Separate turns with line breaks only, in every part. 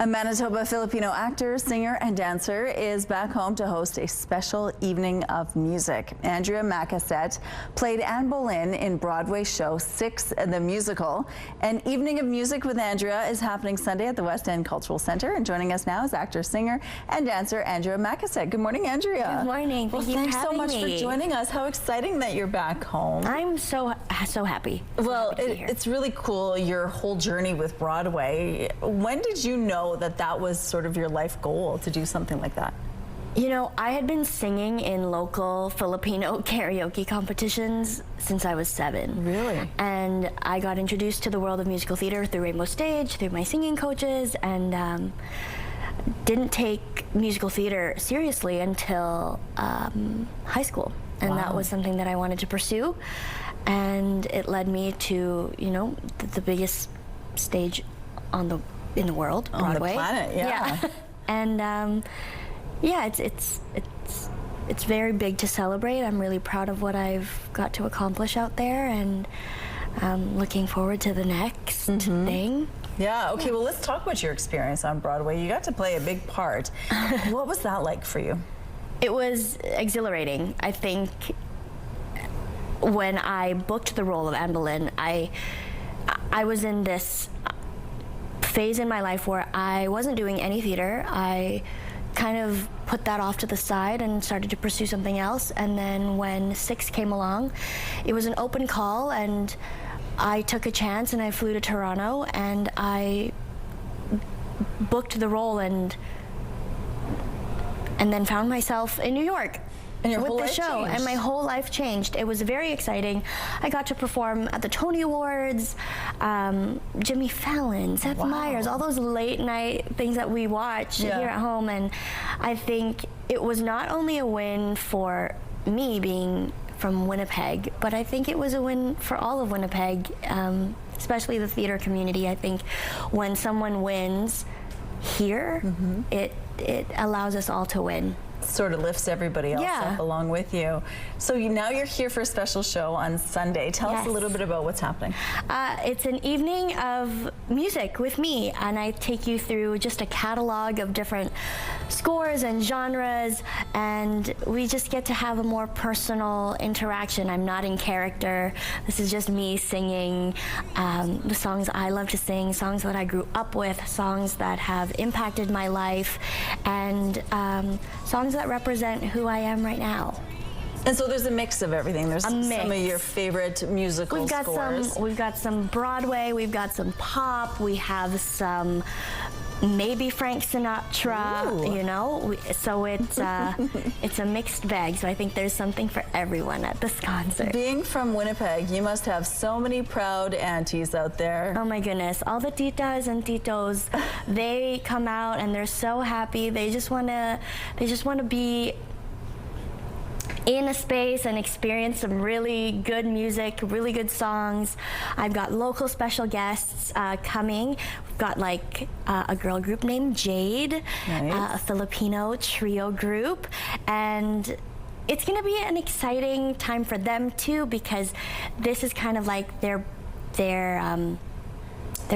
A Manitoba Filipino actor, singer, and dancer is back home to host a special evening of music. Andrea Macasaet played Anne Boleyn in Broadway show 6 the Musical. An evening of music with Andrea is happening Sunday at the West End Cultural Center. And joining us now is actor, singer, and dancer Andrea Macasaet. Good morning, Andrea.
Good morning.
Thanks so much for joining us. How exciting that you're back home.
I'm so happy.
Well, it's really cool, your whole journey with Broadway. When did you know that that was sort of your life goal, to do something like that?
You know, I had been singing in local Filipino karaoke competitions since I was 7.
Really?
And I got introduced to the world of musical theater through Rainbow Stage, through my singing coaches, and didn't take musical theater seriously until high school. And that was something that I wanted to pursue. And it led me to, you know, the biggest stage in the world, Broadway.
On the planet, yeah.
And yeah, it's very big to celebrate. I'm really proud of what I've got to accomplish out there, and looking forward to the next thing.
Yeah, okay, well, let's talk about your experience on Broadway. You got to play a big part. What was that like for you?
It was exhilarating. I think when I booked the role of Anne Boleyn, I was in this phase in my life where I wasn't doing any theater. I kind of put that off to the side and started to pursue something else. And then when 6 came along, it was an open call, and I took a chance and I flew to Toronto and I booked the role, and then found myself in New York.
And
with the show, and my whole life changed. It was very exciting. I got to perform at the Tony Awards, Jimmy Fallon, Seth Meyers, all those late night things that we watch here at home. And I think it was not only a win for me being from Winnipeg, but I think it was a win for all of Winnipeg, especially the theater community. I think when someone wins here, it allows us all to win.
Sort of lifts everybody else up along with you. So now you're here for a special show on Sunday. Tell us a little bit about what's happening.
It's an evening of music with me, and I take you through just a catalog of different scores and genres, and we just get to have a more personal interaction. I'm not in character. This is just me singing the songs I love to sing, songs that I grew up with, songs that have impacted my life, and songs that represent who I am right now.
And so there's a mix of everything. There's some of your favorite musical scores.
We've got some Broadway, we've got some pop, we have some maybe Frank Sinatra, you know, so it's a mixed bag. So I think there's something for everyone at this concert.
Being from Winnipeg, you must have so many proud aunties out there.
Oh my goodness, all the titas and titos, they come out and they're so happy. They just wanna be in a space and experience some really good music, really good songs. I've got local special guests coming. We've got like a girl group named Jade, a Filipino trio group, and it's gonna be an exciting time for them too, because this is kind of like their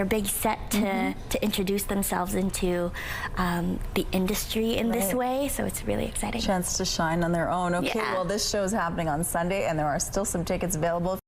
big set to introduce themselves into the industry in this way, so it's really exciting.
Chance to shine on their own. Okay, well, this show is happening on Sunday, and there are still some tickets available.